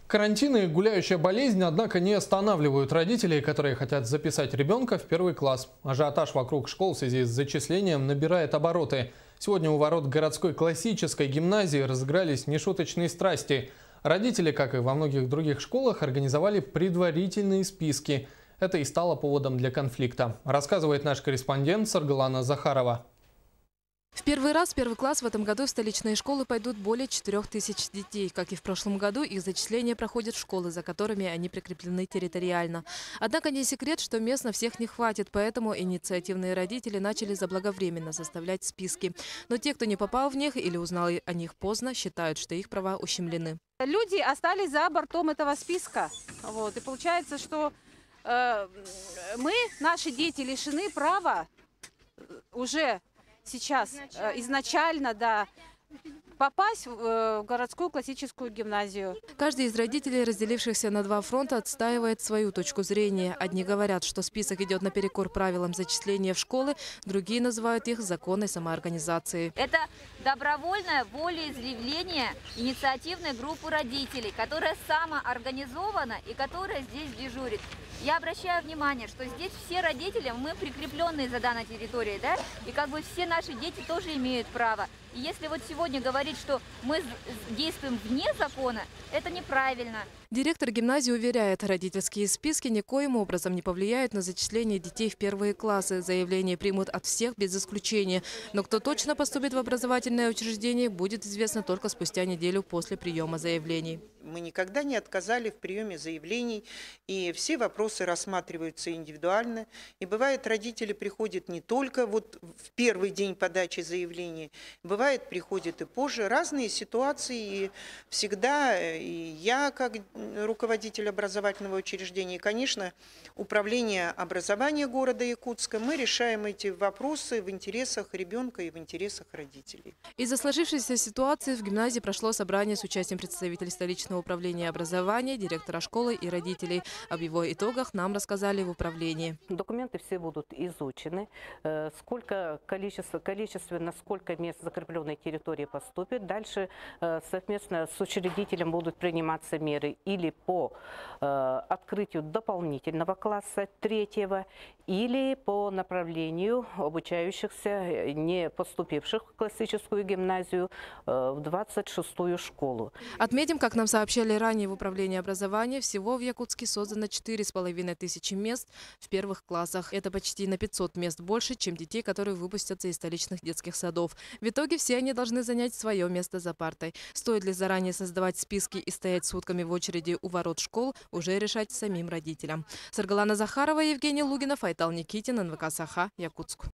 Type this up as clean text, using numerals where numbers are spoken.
Карантин и гуляющая болезнь, однако, не останавливают родителей, которые хотят записать ребенка в первый класс. Ажиотаж вокруг школ в связи с зачислением набирает обороты. Сегодня у ворот городской классической гимназии разыгрались нешуточные страсти. Родители, как и во многих других школах, организовали предварительные списки. Это и стало поводом для конфликта, рассказывает наш корреспондент Саргалана Захарова. В первый раз в первый класс в этом году в столичные школы пойдут более 4000 детей. Как и в прошлом году, их зачисление проходит в школы, за которыми они прикреплены территориально. Однако не секрет, что мест на всех не хватит, поэтому инициативные родители начали заблаговременно составлять списки. Но те, кто не попал в них или узнал о них поздно, считают, что их права ущемлены. Люди остались за бортом этого списка. И получается, что наши дети, лишены права уже сейчас изначально, попасть в городскую классическую гимназию. Каждый из родителей, разделившихся на два фронта, отстаивает свою точку зрения. Одни говорят, что список идет наперекор правилам зачисления в школы, другие называют их законной самоорганизацией. Это добровольное волеизъявление инициативной группы родителей, которая самоорганизована и которая здесь дежурит. Я обращаю внимание, что здесь все родители, мы прикрепленные за данной территорией, и все наши дети тоже имеют право. И если вот сегодня говорить, что мы действуем вне закона, это неправильно. Директор гимназии уверяет, родительские списки никоим образом не повлияют на зачисление детей в первые классы. Заявления примут от всех без исключения. Но кто точно поступит в образовательное учреждение, будет известно только спустя неделю после приема заявлений. Мы никогда не отказали в приеме заявлений, и все вопросы рассматриваются индивидуально. И бывает, родители приходят не только в первый день подачи заявления, бывает, приходят и позже. Разные ситуации, и всегда и я, как руководитель образовательного учреждения, и, конечно, управление образования города Якутска, мы решаем эти вопросы в интересах ребенка и в интересах родителей. Из-за сложившейся ситуации в гимназии прошло собрание с участием представителей столичного управления образования, директора школы и родителей. Об его итогах нам рассказали в управлении. Документы все будут изучены, количественно сколько мест закрепленной территории поступит. Дальше совместно с учредителем будут приниматься меры или по открытию дополнительного класса 3-го, или по направлению обучающихся, не поступивших в классическую гимназию, в 26-ю школу. Отметим, как нам сообщали ранее в управлении образования, всего в Якутске создано 4500 мест в первых классах. Это почти на 500 мест больше, чем детей, которые выпустятся из столичных детских садов. В итоге все они должны занять свое место за партой. Стоит ли заранее создавать списки и стоять сутками в очереди у ворот школ, уже решать самим родителям. Саргалана Захарова, Евгений Лугинов, Айтал Никитин, НВК Саха, Якутск.